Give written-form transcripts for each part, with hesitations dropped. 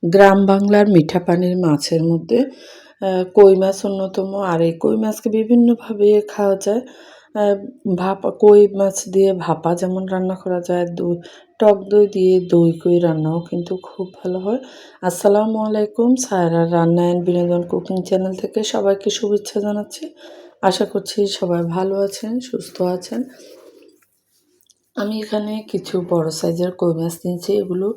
গ্রাম বাংলার মিঠা পানির মাছের মধ্যে কই মাছ অন্যতম। আর এই কই মাছকে বিভিন্নভাবে খাওয়া যায়। আ ভাপা কই মাছ দিয়ে ভাপা যেমন রান্না করা যায়, টক দই দিয়ে দই কই রান্নাও কিন্তু খুব ভালো হয়। আসসালামু আলাইকুম, সায়রার রান্না অ্যান্ড বিনোদন কুকিং চ্যানেল থেকে সবাইকে শুভেচ্ছা জানাচ্ছি। আশা করছি সবাই ভালো আছেন, সুস্থ আছেন। আমি এখানে কিছু বড় সাইজের কই মাছ নিয়েছি। এগুলো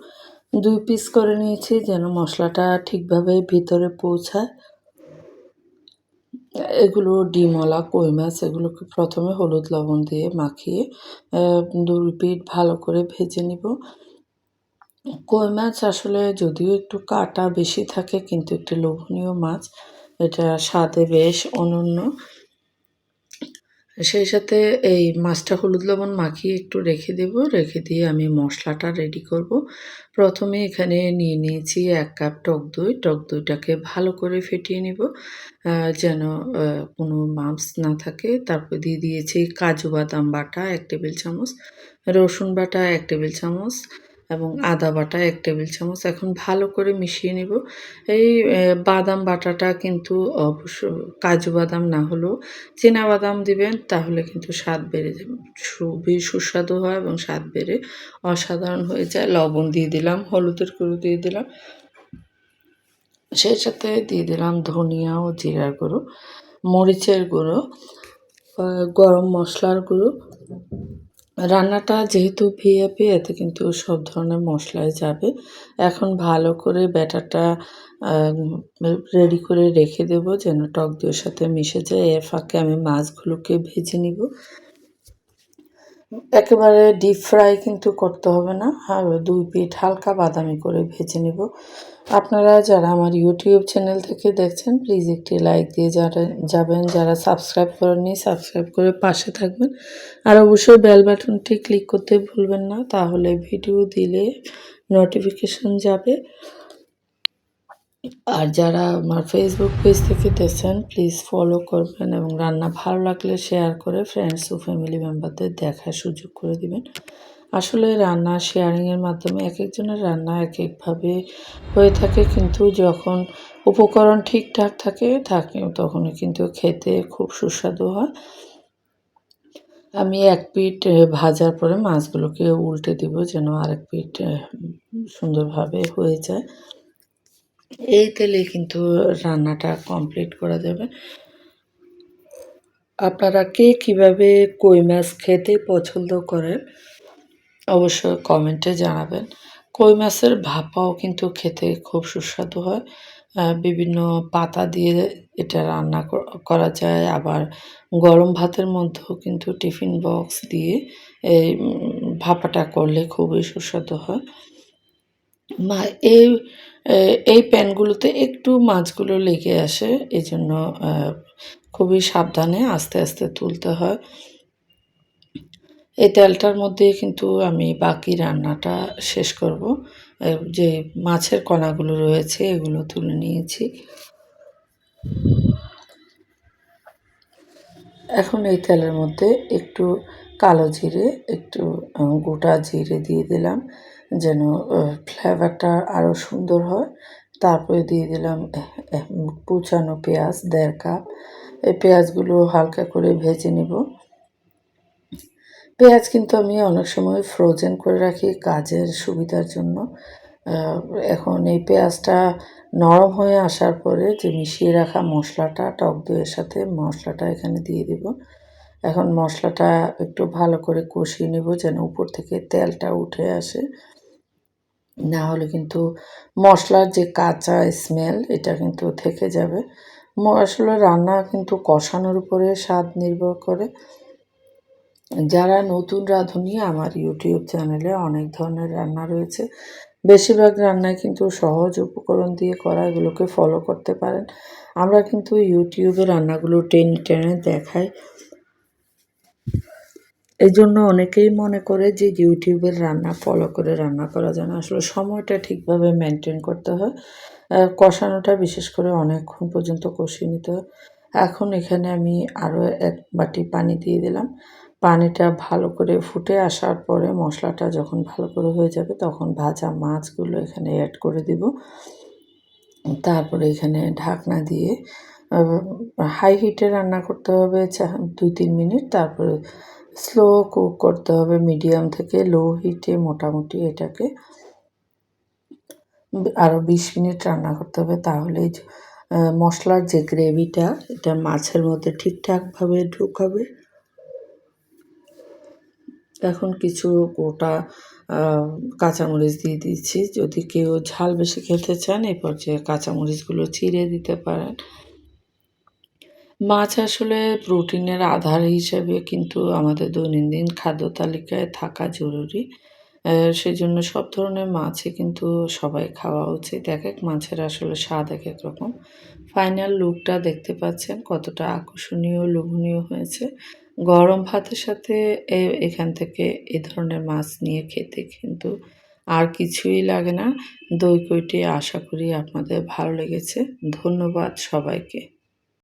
২ পিস করে নিয়েছি যেন মশলাটা ঠিকভাবে ভিতরে পৌঁছায়। এগুলো ডিমওয়ালা কই মাছ। এগুলোকে প্রথমে হলুদ লবণ দিয়ে মাখিয়ে ২ পিঠ ভালো করে ভেজে নিব। কই মাছ আসলে যদিও একটু কাঁটা বেশি থাকে কিন্তু একটি লোভনীয় মাছ। এটা স্বাদে বেশ অনন্য। সেই সাথে এই মাছটা হলুদ লবণ মাখিয়ে একটু রেখে দেব। রেখে দিয়ে আমি মশলাটা রেডি করব। প্রথমে এখানে নিয়ে নিয়েছি ১ কাপ টক দই। টক দইটাকে ভালো করে ফেটিয়ে নিব যেন কোনো মাম্পস না থাকে। তারপর দিয়ে দিয়েছি কাজু বাদাম বাটা ১ টেবিল চামচ, রসুন বাটা ১ টেবিল চামচ এবং আদা বাটা ১ টেবিল চামচ। এখন ভালো করে মিশিয়ে নিব। এই বাদাম বাটাটা কিন্তু অবশ্য কাজু বাদাম না হলেও চিনাবাদাম দিবেন, তাহলে কিন্তু স্বাদ বেড়ে যাবে। খুবই সুস্বাদু হয় এবং স্বাদ বেড়ে অসাধারণ হয়ে যায়। লবণ দিয়ে দিলাম, হলুদের গুঁড়ো দিয়ে দিলাম। সেই সাথে দিয়ে দিলাম ধনিয়া ও জিরার গুঁড়ো, মরিচের গুঁড়ো, গরম মশলার গুঁড়ো। রান্নাটা যেহেতু ভিআইপি, এতে কিন্তু সব ধরনের মশলাই যাবে। এখন ভালো করে ব্যাটারটা আ রেডি করে রেখে দেব যেন টক দইয়ের সাথে মিশে যায়। এর ফাঁকে আমি মাছগুলোকে ভেজে নিব। একেবারে ডিপ ফ্রাই কিন্তু করতে হবে না। ২ পিঠ হালকা বাদামি করে ভেজে নিব। আপনারা যারা আমার ইউটিউব চ্যানেল থেকে দেখছেন প্লিজ একটি লাইক দিয়ে যাবেন। যারা সাবস্ক্রাইব করেননি সাবস্ক্রাইব করে পাশে থাকবেন। আর অবশ্যই বেল বাটনটি ক্লিক করতে ভুলবেন না, তাহলে ভিডিও দিলে নোটিফিকেশন যাবে। আর যারা আমার ফেসবুক পেজ থেকে দেখছেন প্লিজ ফলো করবেন এবং রান্না ভালো লাগলে শেয়ার করে ফ্রেন্ডস ও ফ্যামিলি মেম্বারদের দেখার সুযোগ করে দিবেন। আসলে রান্না শেয়ারিংয়ের মাধ্যমে একেকজনের রান্না একেকভাবে হয়ে থাকে, কিন্তু যখন উপকরণ ঠিকঠাক থাকে তখনই কিন্তু খেতে খুব সুস্বাদু হয়। আমি ১ পিঠ ভাজার পরে মাছগুলোকে উল্টে দিব যেন আরেক পিঠ সুন্দরভাবে হয়ে যায়। এই তেলে কিন্তু রান্নাটা কমপ্লিট করা যাবে। আপনারা কে কীভাবে কই মাছ খেতে পছন্দ করেন অবশ্যই কমেন্টে জানাবেন। কই মাছের ভাপাও কিন্তু খেতে খুব সুস্বাদু হয়। বিভিন্ন পাতা দিয়ে এটা রান্না করা যায়। আবার গরম ভাতের মধ্যেও কিন্তু টিফিন বক্স দিয়ে এই ভাপাটা করলে খুবই সুস্বাদু হয়। মা এই এই প্যানগুলোতে একটু মাছগুলো লেগে আসে। এজন্য খুবই সাবধানে আস্তে, আস্তে তুলতে হয়। এই তেলটার মধ্যে কিন্তু আমি বাকি রান্নাটা শেষ করব। যে মাছের কণাগুলো রয়েছে এগুলো তুলে নিয়েছি। এখন এই তেলের মধ্যে একটু কালো জিরে, একটু গোটা জিরে দিয়ে দিলাম যেন ফ্লেভারটা আরও সুন্দর হয়। তারপরে দিয়ে দিলাম কুচানো পেঁয়াজ ১.৫ কাপ। এই পেঁয়াজগুলো হালকা করে ভেজে নিব। পেঁয়াজ কিন্তু আমি অনেক সময় ফ্রোজেন করে রাখি কাজের সুবিধার জন্য। আ এখন এই পেঁয়াজটা নরম হয়ে আসার পরে যে মিশিয়ে রাখা মশলাটা টক দইয়ের সাথে মশলাটা এখানে দিয়ে দিব। এখন মশলাটা একটু ভালো করে কষিয়ে নেব যেন উপর থেকে তেলটা উঠে আসে। না হলে কিন্তু মশলার যে কাঁচা স্মেল এটা কিন্তু থেকে যাবে। আসলে রান্না কিন্তু কষানোর উপরে স্বাদ নির্ভর করে। যারা নতুন রাঁধুনি আমার ইউটিউব চ্যানেলে অনেক ধরনের রান্না রয়েছে। বেশিরভাগ রান্নাই কিন্তু সহজ উপকরণ দিয়ে করা, এগুলোকে ফলো করতে পারেন। আমরা কিন্তু ইউটিউবে রান্নাগুলো টেনে, টেনে দেখাই। এজন্য অনেকেই মনে করে যে ইউটিউবের রান্না ফলো করে রান্না করা যায় না। আসলে সময়টা ঠিকভাবে মেইনটেইন করতে হয়। কষানোটা বিশেষ করে অনেকক্ষণ পর্যন্ত কষিয়ে নিতে হয়। এখন এখানে আমি আরও ১ বাটি পানি দিয়ে দিলাম। পানিটা ভালো করে ফুটে আসার পরে মশলাটা যখন ভালো করে হয়ে যাবে তখন ভাজা মাছগুলো এখানে অ্যাড করে দিব। তারপরে এখানে ঢাকনা দিয়ে আ হাই হিটে রান্না করতে হবে ২-৩ মিনিট। তারপরে স্লো কুক করতে হবে মিডিয়াম থেকে লো হিটে মোটামুটি এটাকে আরও ২০ মিনিট রান্না করতে হবে। তাহলেই মসলার যে গ্রেভিটা এটা মাছের মধ্যে ঠিকঠাকভাবে ঢুকাবে। এখন কিছু গোটা আ কাঁচামরিচ দিয়ে দিচ্ছি। যদি কেউ ঝাল বেশি খেতে চান এই পর্যায়ে কাঁচামরিচগুলো চিড়ে দিতে পারেন। মাছ আসলে প্রোটিনের আধার হিসেবে কিন্তু আমাদের দৈনন্দিন খাদ্য তালিকায় থাকা জরুরি। সেজন্য সব ধরনের মাছই কিন্তু সবাই খাওয়া উচিত। একেক মাছের আসলে স্বাদ একেক রকম। ফাইনাল লুকটা দেখতে পাচ্ছেন কতটা আকর্ষণীয়, লোভনীয় হয়েছে। গরম ভাতের সাথে এখান থেকে এ ধরনের মাছ নিয়ে খেতে কিন্তু আর কিছুই লাগে না। দই কইটি আশা করি আপনাদের ভালো লেগেছে। ধন্যবাদ সবাইকে।